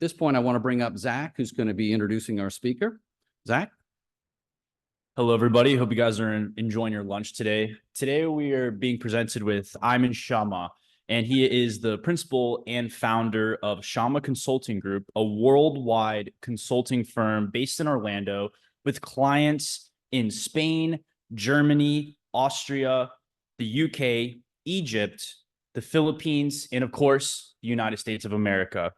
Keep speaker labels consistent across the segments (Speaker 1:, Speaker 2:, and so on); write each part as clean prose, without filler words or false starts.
Speaker 1: this point, I want to bring up Zach, who's going to be introducing our speaker. Zach?
Speaker 2: Hello, everybody. Hope you guys are enjoying your lunch today. Today, we are being presented with Ayman Shamaa, and he is the principal and founder of Shamaa Consulting Group, a worldwide consulting firm based in Orlando with clients in Spain, Germany, Austria, the UK, Egypt, the Philippines, and of course, the United States of America.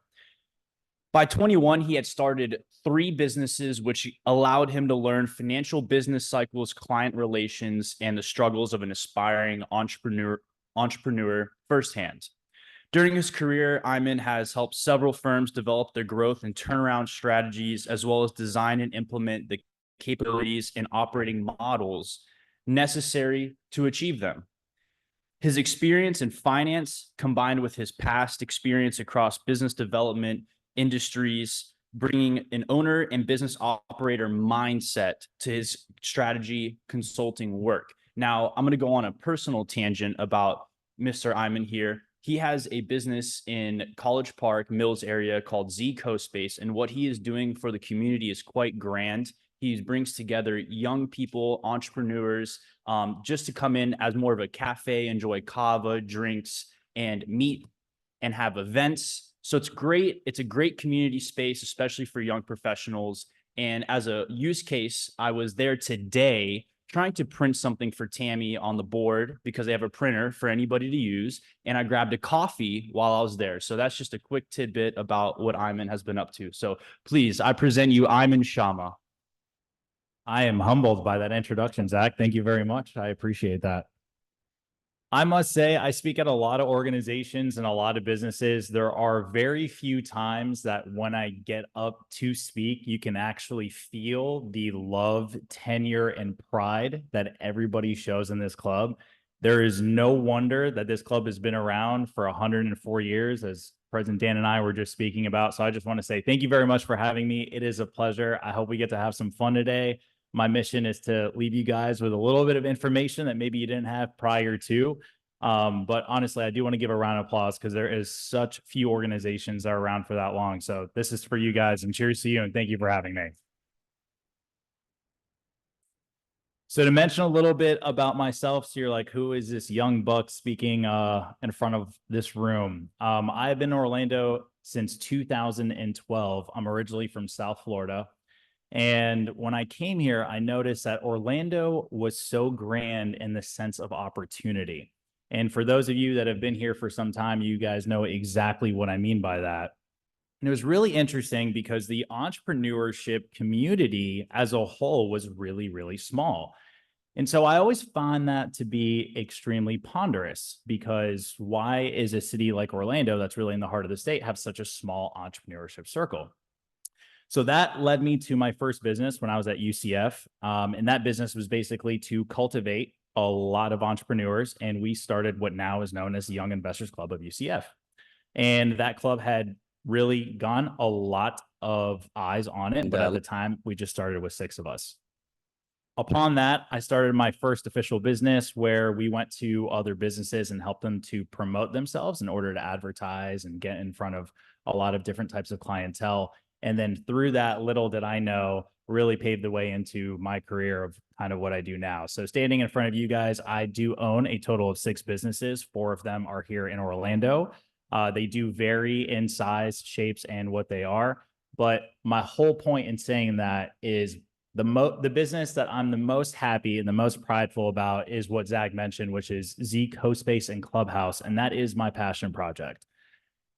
Speaker 2: By 21, he had started 3 businesses, which allowed him to learn financial business cycles, client relations, and the struggles of an aspiring entrepreneur firsthand. During his career, Ayman has helped several firms develop their growth and turnaround strategies, as well as design and implement the capabilities and operating models necessary to achieve them. His experience in finance, combined with his past experience across business development industries, bringing an owner and business operator mindset to his strategy consulting work. Now, I'm going to go on a personal tangent about Mr. Ayman here. He has a business in College Park, Mills area called Z Co-Space, and what he is doing for the community is quite grand. He brings together young people, entrepreneurs, just to come in as more of a cafe, enjoy kava, drinks, and meet and have events. So it's great. It's a great community space, especially for young professionals. And as a use case, I was there today trying to print something for Tammy on the board because they have a printer for anybody to use. And I grabbed a coffee while I was there. So that's just a quick tidbit about what Ayman has been up to. So please, I present you Ayman Shamaa.
Speaker 3: I am humbled by that introduction, Zach. Thank you very much. I appreciate that. I must say, I speak at a lot of organizations and a lot of businesses. There are very few times that when I get up to speak, you can actually feel the love, tenure, and pride that everybody shows in this club. There is no wonder that this club has been around for 104 years, as President Dan and I were just speaking about. So I just want to say thank you very much for having me. It is a pleasure. I hope we get to have some fun today. My mission is to leave you guys with a little bit of information that maybe you didn't have prior to. But honestly, I do want to give a round of applause because there is such few organizations that are around for that long. So this is for you guys, and cheers to you, and thank you for having me. So to mention a little bit about myself, so you're like, who is this young buck speaking in front of this room? I've been in Orlando since 2012. I'm originally from South Florida. And when I came here, I noticed that Orlando was so grand in the sense of opportunity. And for those of you that have been here for some time, you guys know exactly what I mean by that. And it was really interesting because the entrepreneurship community as a whole was really, really small. And so I always find that to be extremely ponderous, because why is a city like Orlando, that's really in the heart of the state, have such a small entrepreneurship circle? So that led me to my first business when I was at UCF. And that business was basically to cultivate a lot of entrepreneurs. And we started what now is known as the Young Investors Club of UCF. And that club had really gone a lot of eyes on it. But at the time, we just started with 6 of us. Upon that, I started my first official business where we went to other businesses and helped them to promote themselves in order to advertise and get in front of a lot of different types of clientele. And then through that, little did I know, really paved the way into my career of kind of what I do now. So standing in front of you guys, I do own a total of 6 businesses. 4 of them are here in Orlando. They do vary in size, shapes, and what they are. But my whole point in saying that is the business that I'm the most happy and the most prideful about is what Zach mentioned, which is Z Co-Space and Clubhouse. And that is my passion project.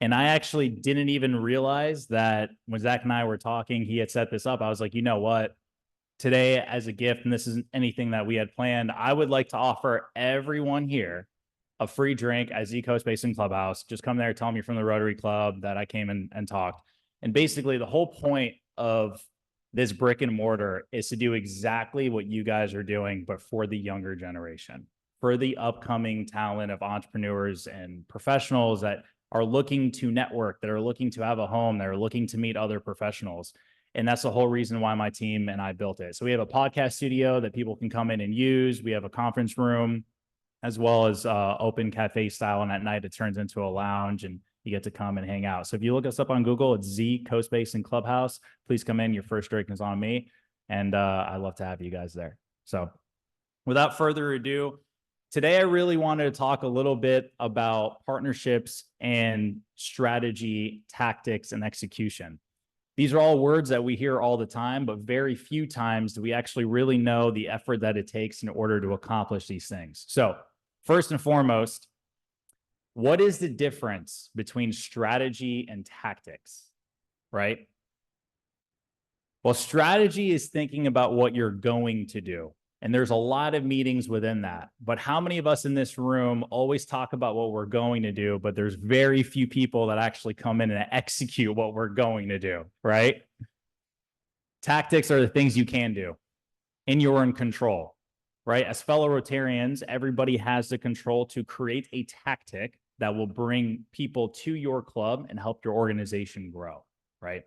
Speaker 3: And I actually didn't even realize that when Zach and I were talking, he had set this up. I was like, you know what? Today, as a gift, and this isn't anything that we had planned, I would like to offer everyone here a free drink at Z Co-Space and Clubhouse. Just come there, tell them you're from the Rotary Club, that I came and talked. And basically, the whole point of this brick and mortar is to do exactly what you guys are doing, but for the younger generation, for the upcoming talent of entrepreneurs and professionals that are looking to network, that are looking to have a home, that are looking to meet other professionals. And that's the whole reason why my team and I built it. So we have a podcast studio that people can come in and use. We have a conference room, as well as open cafe style. And at night, it turns into a lounge. And you get to come and hang out. So if you look us up on Google, it's Z Co-Space and Clubhouse. Please come in. Your first drink is on me. And I'd love to have you guys there. So without further ado, today I really wanted to talk a little bit about partnerships and strategy, tactics, and execution. These are all words that we hear all the time, but very few times do we actually really know the effort that it takes in order to accomplish these things. So first and foremost, what is the difference between strategy and tactics, right? Well, strategy is thinking about what you're going to do. And there's a lot of meetings within that. But how many of us in this room always talk about what we're going to do, but there's very few people that actually come in and execute what we're going to do, right? Tactics are the things you can do and you're in control, right? As fellow Rotarians, everybody has the control to create a tactic that will bring people to your club and help your organization grow, right?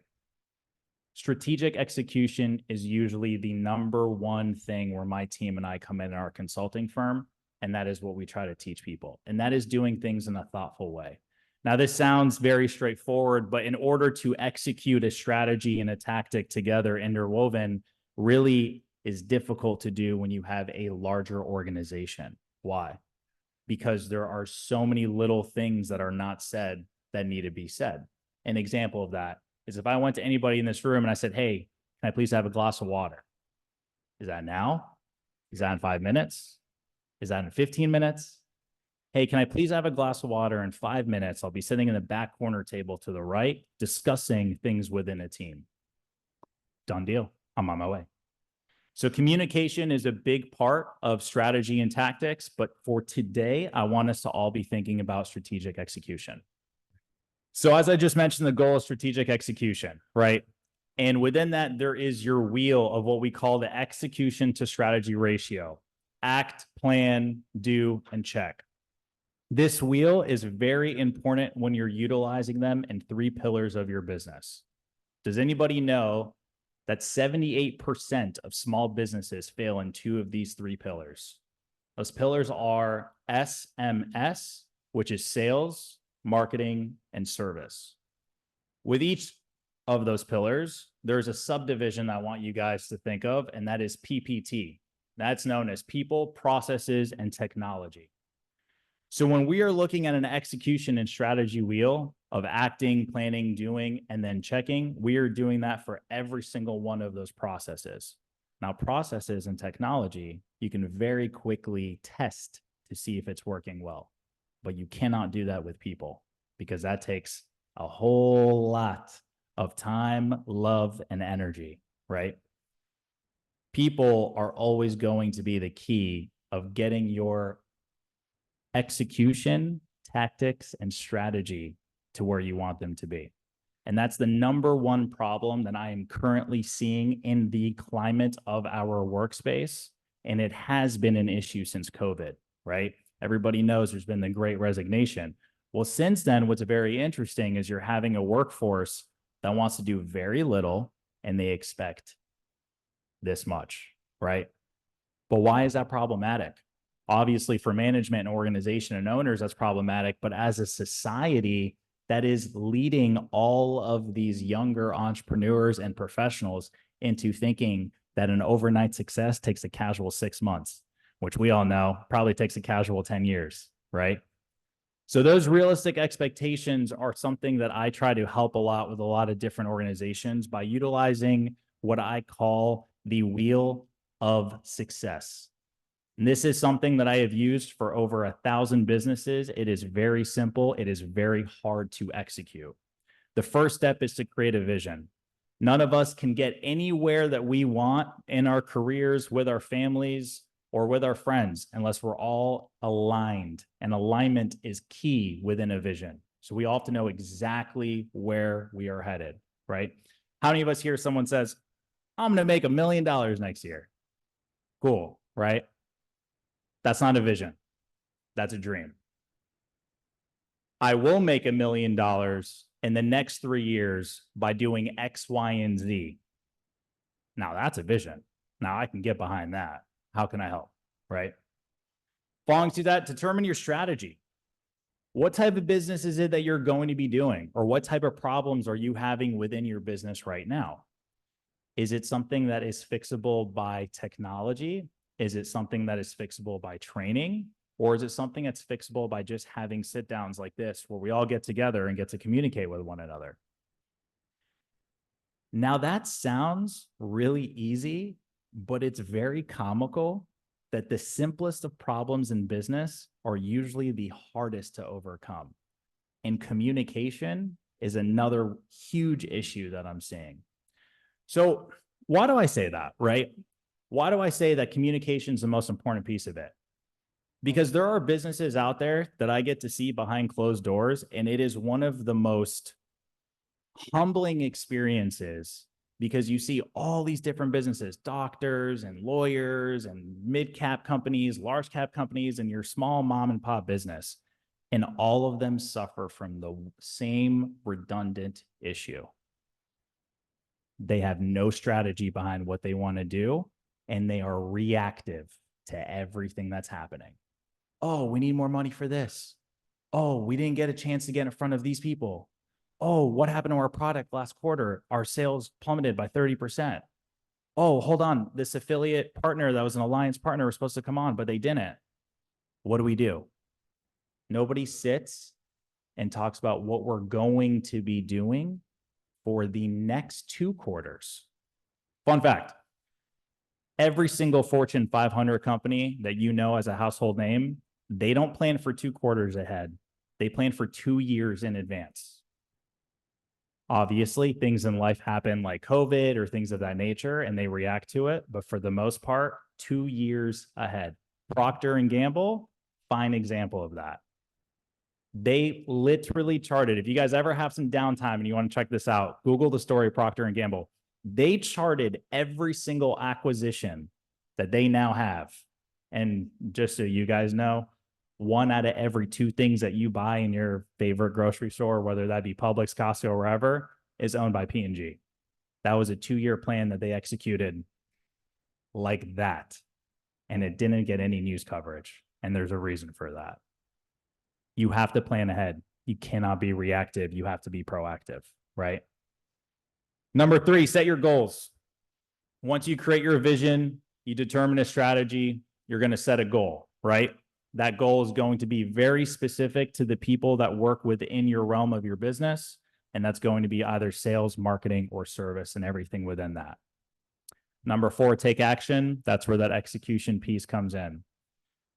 Speaker 3: Strategic execution is usually the number one thing where my team and I come in our consulting firm, and that is what we try to teach people. And that is doing things in a thoughtful way. Now, this sounds very straightforward, but in order to execute a strategy and a tactic together interwoven really is difficult to do when you have a larger organization. Why? Because there are so many little things that are not said that need to be said. An example of that is if I went to anybody in this room and I said, hey, can I please have a glass of water? Is that now? Is that in 5 minutes? Is that in 15 minutes? Hey, can I please have a glass of water in 5 minutes? I'll be sitting in the back corner table to the right, discussing things within a team. Done deal. I'm on my way. So communication is a big part of strategy and tactics, but for today, I want us to all be thinking about strategic execution. So as I just mentioned, the goal is strategic execution, right? And within that, there is your wheel of what we call the execution to strategy ratio. Act, plan, do, and check. This wheel is very important when you're utilizing them in 3 pillars of your business. Does anybody know that 78% of small businesses fail in 2 of these 3 pillars? Those pillars are SMS, which is sales, marketing, and service. With each of those pillars, there's a subdivision I want you guys to think of, and that is PPT. That's known as people, processes, and technology. So when we are looking at an execution and strategy wheel of acting, planning, doing, and then checking, we are doing that for every single one of those processes. Now, processes and technology, you can very quickly test to see if it's working well. But you cannot do that with people because that takes a whole lot of time, love, and energy, right? People are always going to be the key of getting your execution, tactics, and strategy to where you want them to be. And that's the number one problem that I am currently seeing in the climate of our workspace. And it has been an issue since COVID, right? Everybody knows there's been the great resignation. Well, since then, what's very interesting is you're having a workforce that wants to do very little and they expect this much, right? But why is that problematic? Obviously, for management and organization and owners, that's problematic. But as a society that is leading all of these younger entrepreneurs and professionals into thinking that an overnight success takes a casual 6 months, which we all know probably takes a casual 10 years, right? So those realistic expectations are something that I try to help a lot with a lot of different organizations by utilizing what I call the wheel of success. And this is something that I have used for over 1,000 businesses. It is very simple. It is very hard to execute. The first step is to create a vision. None of us can get anywhere that we want in our careers, with our families, or with our friends unless we're all aligned. And alignment is key within a vision. So we all have to know exactly where we are headed, right? How many of us hear someone says, I'm going to make $1 million next year? Cool, right? That's not a vision. That's a dream. I will make $1 million in the next 3 years by doing X, Y, and Z. Now that's a vision. Now I can get behind that. How can I help? Right? Following to that, determine your strategy. What type of business is it that you're going to be doing? Or what type of problems are you having within your business right now? Is it something that is fixable by technology? Is it something that is fixable by training? Or is it something that's fixable by just having sit downs like this where we all get together and get to communicate with one another? Now that sounds really easy, but it's very comical that the simplest of problems in business are usually the hardest to overcome. And communication is another huge issue that I'm seeing. So why do I say that, right? Why do I say that communication is the most important piece of it? Because there are businesses out there that I get to see behind closed doors, and it is one of the most humbling experiences because you see all these different businesses, doctors and lawyers and mid-cap companies, large cap companies, and your small mom and pop business. And all of them suffer from the same redundant issue. They have no strategy behind what they want to do, and they are reactive to everything that's happening. Oh, we need more money for this. Oh, we didn't get a chance to get in front of these people. Oh, what happened to our product last quarter? Our sales plummeted by 30%. Oh, hold on. This affiliate partner that was an alliance partner was supposed to come on, but they didn't. What do? Nobody sits and talks about what we're going to be doing for the next 2 quarters. Fun fact, every single Fortune 500 company that you know as a household name, they don't plan for 2 quarters ahead. They plan for 2 years in advance. Obviously, things in life happen like COVID or things of that nature, and they react to it. But for the most part, 2 years ahead. Procter & Gamble, fine example of that. They literally charted. If you guys ever have some downtime and you want to check this out, Google the story Procter & Gamble. They charted every single acquisition that they now have. And just so you guys know, 1 out of every 2 things that you buy in your favorite grocery store, whether that be Publix, Costco, or wherever, is owned by P&G. That was a 2-year plan that they executed like that. And it didn't get any news coverage. And there's a reason for that. You have to plan ahead. You cannot be reactive. You have to be proactive, right? Number 3, set your goals. Once you create your vision, you determine a strategy, you're going to set a goal, right? That goal is going to be very specific to the people that work within your realm of your business. And that's going to be either sales, marketing, or service and everything within that. Number 4, take action. That's where that execution piece comes in.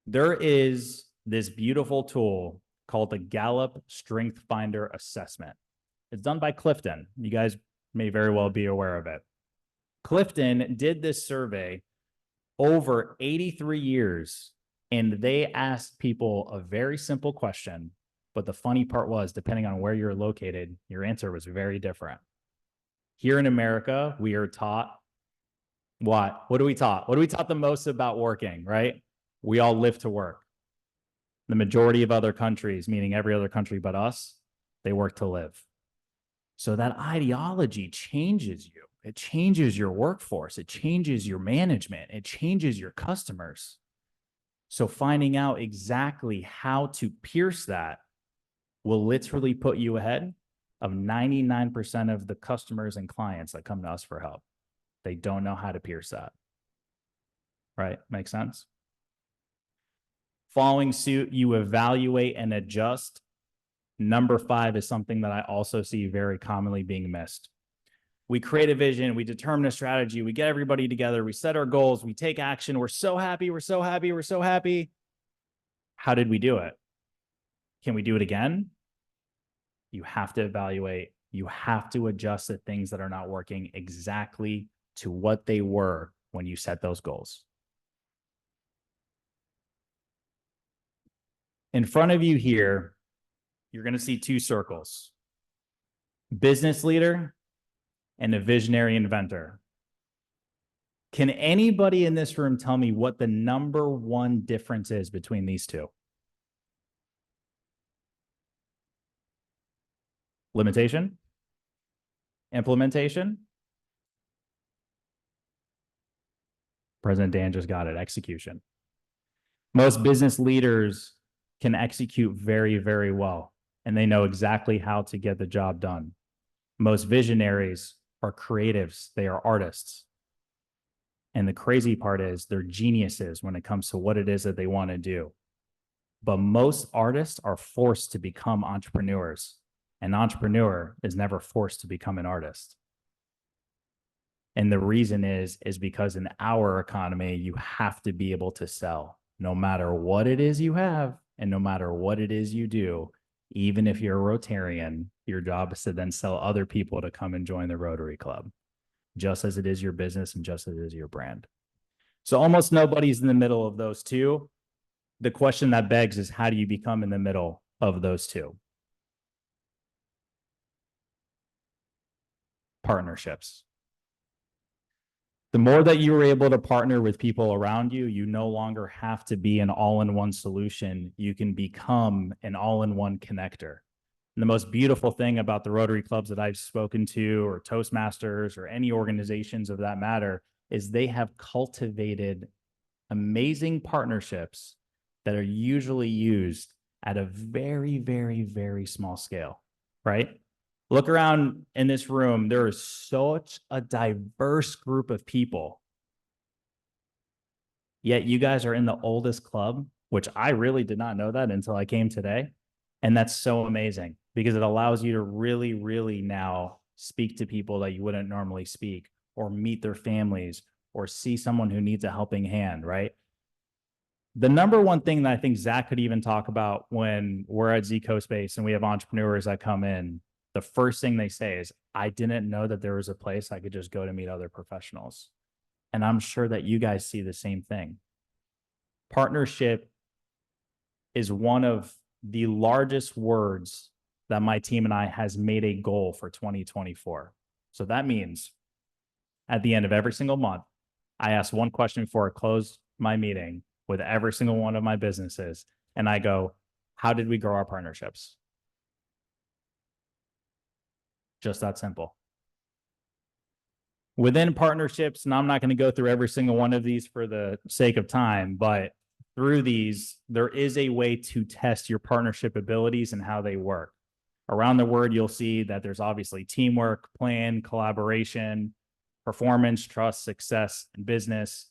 Speaker 3: There is this beautiful tool called the Gallup Strength Finder Assessment. It's done by Clifton. You guys may very well be aware of it. Clifton did this survey over 83 years, and they asked people a very simple question. But the funny part was, depending on where you're located, your answer was very different. Here in America, we are taught what? What are we taught? What are we taught the most about working, right? We all live to work. The majority of other countries, meaning every other country but us, they work to live. So that ideology changes you. It changes your workforce. It changes your management. It changes your customers. So finding out exactly how to pierce that will literally put you ahead of 99% of the customers and clients that come to us for help. They don't know how to pierce that. Right? Make sense? Following suit, you evaluate and adjust. Number 5 is something that I also see very commonly being missed. We create a vision, we determine a strategy, we get everybody together, we set our goals, we take action. We're so happy, we're so happy, we're so happy. How did we do it? Can we do it again? You have to evaluate. You have to adjust the things that are not working exactly to what they were when you set those goals. In front of you here, you're going to see 2 circles: business leader and a visionary inventor. Can anybody in this room tell me what the number 1 difference is between these 2? Limitation? Implementation? President Dan just got it. Execution. Most business leaders can execute very, very well, and they know exactly how to get the job done. Most visionaries are creatives. They are artists. And the crazy part is they're geniuses when it comes to what it is that they want to do. But most artists are forced to become entrepreneurs. An entrepreneur is never forced to become an artist. And the reason is because in our economy, you have to be able to sell no matter what it is you have and no matter what it is you do. Even if you're a Rotarian, your job is to then sell other people to come and join the Rotary Club, just as it is your business and just as it is your brand. So almost nobody's in the middle of those two. The question that begs is, how do you become in the middle of those two? Partnerships. The more that you are able to partner with people around you, you no longer have to be an all-in-one solution. You can become an all-in-one connector. And the most beautiful thing about the Rotary clubs that I've spoken to, or Toastmasters, or any organizations of that matter, is they have cultivated amazing partnerships that are usually used at a very, very, very small scale, right? Look around in this room. There is such a diverse group of people. Yet you guys are in the oldest club, which I really did not know that until I came today. And that's so amazing because it allows you to really, really now speak to people that you wouldn't normally speak, or meet their families, or see someone who needs a helping hand, right? The number one thing that I think Zach could even talk about when we're at Zico Space and we have entrepreneurs that come in, the first thing they say is, I didn't know that there was a place I could just go to meet other professionals. And I'm sure that you guys see the same thing. Partnership is one of the largest words that my team and I has made a goal for 2024. So that means at the end of every single month, I ask one question before I close my meeting with every single one of my businesses. And I go, how did we grow our partnerships? Just that simple. Within partnerships, and I'm not going to go through every single one of these for the sake of time, but through these, there is a way to test your partnership abilities and how they work. Around the word, you'll see that there's obviously teamwork, plan, collaboration, performance, trust, success, and business.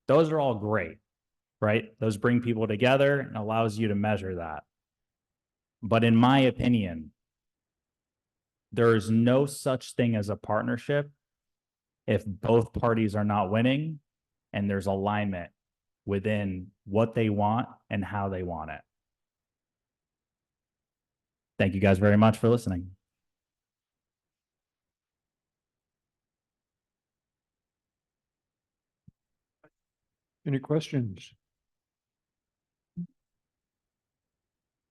Speaker 3: Those are all great, right? Those bring people together and allows you to measure that. But in my opinion, there is no such thing as a partnership if both parties are not winning and there's alignment within what they want and how they want it. Thank you guys very much for listening.
Speaker 4: Any questions?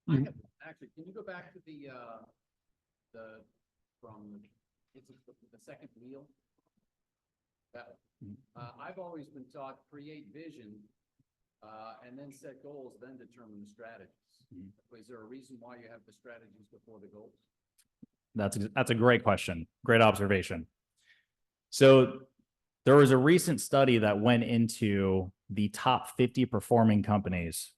Speaker 1: Actually, can you go back to the second wheel? That, I've always been taught create vision, and then set goals, then determine the strategies. Is there a reason why you have the strategies before the goals?
Speaker 3: That's a great question. Great observation. So there was a recent study that went into the top 50 performing companies.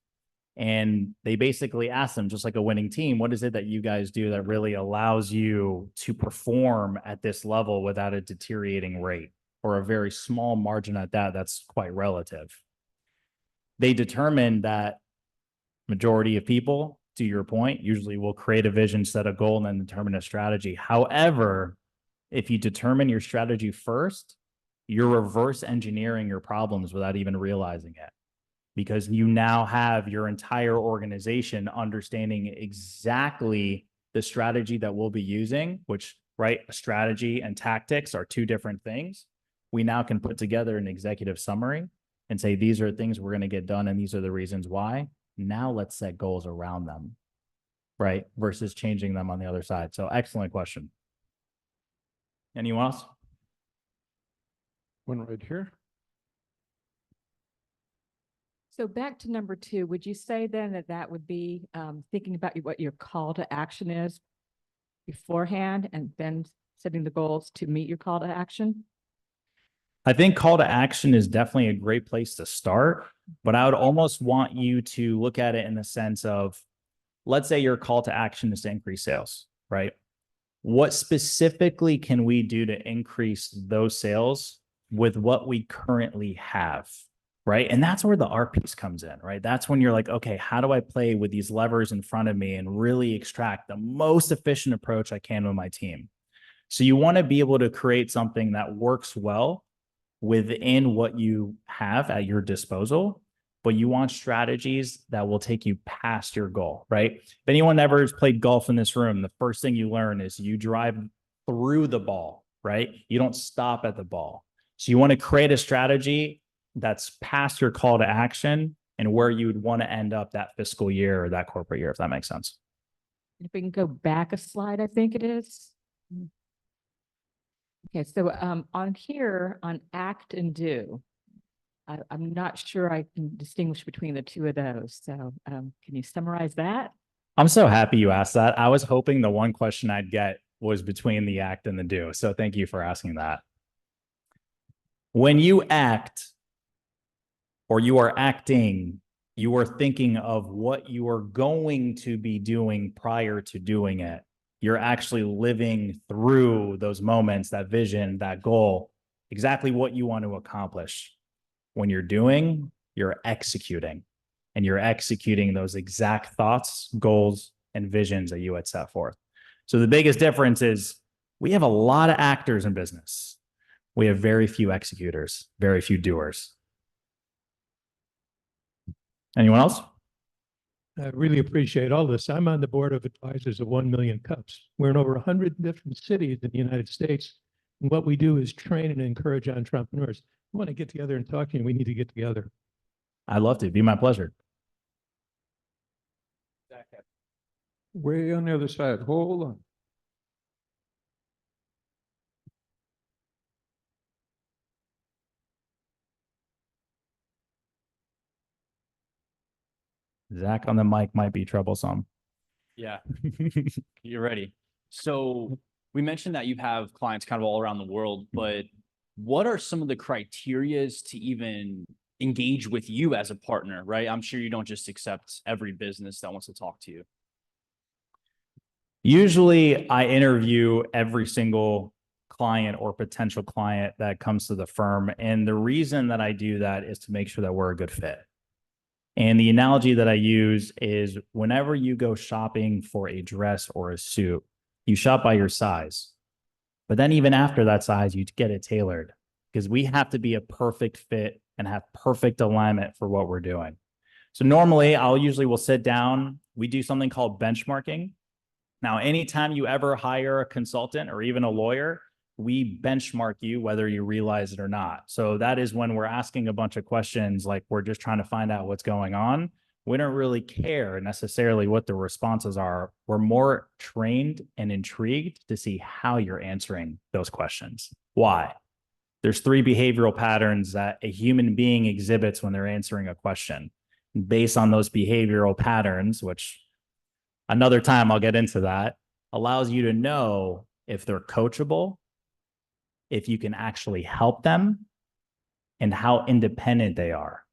Speaker 3: And they basically asked them, just like a winning team, what is it that you guys do that really allows you to perform at this level without a deteriorating rate, or a very small margin at that? That's quite relative. They determined that majority of people, to your point, usually will create a vision, set a goal, and then determine a strategy. However, if you determine your strategy first, you're reverse engineering your problems without even realizing it, because you now have your entire organization understanding exactly the strategy that we'll be using, which, right, a strategy and tactics are two different things. We now can put together an executive summary and say, these are things we're going to get done, and these are the reasons why. Now let's set goals around them, right? Versus changing them on the other side. So excellent question. Anyone else?
Speaker 4: One right here.
Speaker 5: So back to number 2, would you say then that that would be thinking about what your call to action is beforehand and then setting the goals to meet your call to action?
Speaker 3: I think call to action is definitely a great place to start, but I would almost want you to look at it in the sense of, let's say your call to action is to increase sales, right? What specifically can we do to increase those sales with what we currently have, right? And that's where the art piece comes in, right? That's when you're like, okay, how do I play with these levers in front of me and really extract the most efficient approach I can with my team? So you want to be able to create something that works well within what you have at your disposal, but you want strategies that will take you past your goal, right? If anyone ever has played golf in this room, the first thing you learn is you drive through the ball, right? You don't stop at the ball. So you want to create a strategy that's past your call to action and where you would want to end up that fiscal year or that corporate year, if that makes sense.
Speaker 5: If we can go back a slide, I think it is. Okay, so on here, on act and do, I'm not sure I can distinguish between the two of those. So can you summarize that?
Speaker 3: I'm so happy you asked that. I was hoping the one question I'd get was between the act and the do. So thank you for asking that. When you act or you are acting, you are thinking of what you are going to be doing prior to doing it. You're actually living through those moments, that vision, that goal, exactly what you want to accomplish. When you're doing, you're executing, and you're executing those exact thoughts, goals, and visions that you had set forth. So the biggest difference is we have a lot of actors in business. We have very few executors, very few doers. Anyone else?
Speaker 4: I really appreciate all this. I'm on the board of advisors of 1 Million Cups. We're in over 100 different cities in the United States. And what we do is train and encourage entrepreneurs. I want to get together and talk to you. We need to get together.
Speaker 3: I'd love to. It'd be my pleasure.
Speaker 4: Way on the other side. Hold on.
Speaker 3: Zach on the mic might be troublesome.
Speaker 2: Yeah, you're ready. So we mentioned that you have clients kind of all around the world, but what are some of the criterias to even engage with you as a partner, right? I'm sure you don't just accept every business that wants to talk to you.
Speaker 3: Usually I interview every single client or potential client that comes to the firm. And the reason that I do that is to make sure that we're a good fit. And the analogy that I use is whenever you go shopping for a dress or a suit, you shop by your size. But then even after that size, you get it tailored because we have to be a perfect fit and have perfect alignment for what we're doing. So normally we'll sit down, we do something called benchmarking. Now, anytime you ever hire a consultant or even a lawyer, we benchmark you whether you realize it or not. So that is when we're asking a bunch of questions, like we're just trying to find out what's going on. We don't really care necessarily what the responses are. We're more trained and intrigued to see how you're answering those questions. Why? There's 3 behavioral patterns that a human being exhibits when they're answering a question. Based on those behavioral patterns, which another time I'll get into that, allows you to know if they're coachable, if you can actually help them, and how independent they are.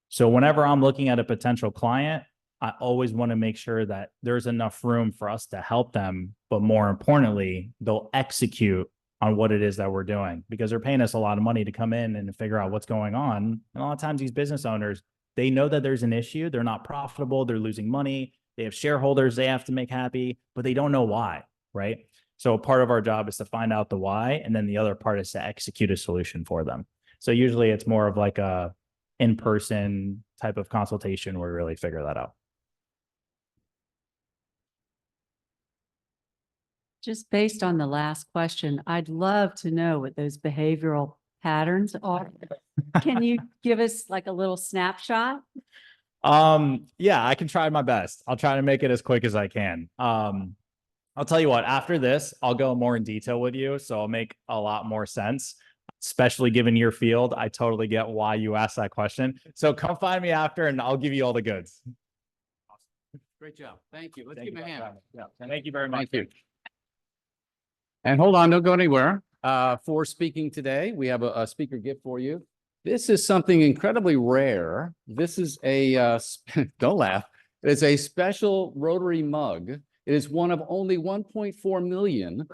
Speaker 3: So whenever I'm looking at a potential client, I always want to make sure that there's enough room for us to help them, but more importantly, they'll execute on what it is that we're doing because they're paying us a lot of money to come in and figure out what's going on. And a lot of times these business owners, they know that there's an issue. They're not profitable. They're losing money. They have shareholders they have to make happy, but they don't know why, right? So part of our job is to find out the why, and then the other part is to execute a solution for them. So usually it's more of like a in-person type of consultation where we really figure that out.
Speaker 6: Just based on the last question, I'd love to know what those behavioral patterns are. Can you give us like a little snapshot?
Speaker 3: Yeah, I can try my best. I'll try to make it as quick as I can. I'll tell you what, after this, I'll go more in detail with you. So I'll make a lot more sense, especially given your field. I totally get why you asked that question. So come find me after and I'll give you all the goods.
Speaker 1: Awesome. Great job. Thank you. Let's
Speaker 3: Thank
Speaker 1: give
Speaker 3: you,
Speaker 1: him a hand.
Speaker 3: Dr. Yeah, thank you very much.
Speaker 1: Thank you. And hold on, don't go anywhere. for speaking today. We have a speaker gift for you. This is something incredibly rare. This is a, don't laugh. It is a special Rotary mug. It is one of only 1.4 million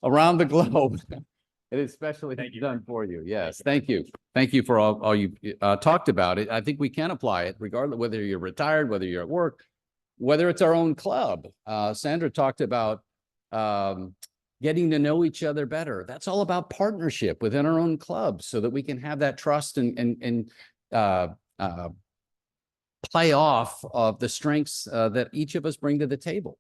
Speaker 1: around the globe. It is specially done for you. Yes, thank you. Thank you for all you talked about it. I think we can apply it regardless whether you're retired, whether you're at work, whether it's our own club. Sandra talked about getting to know each other better. That's all about partnership within our own club so that we can have that trust and play off of the strengths that each of us bring to the table.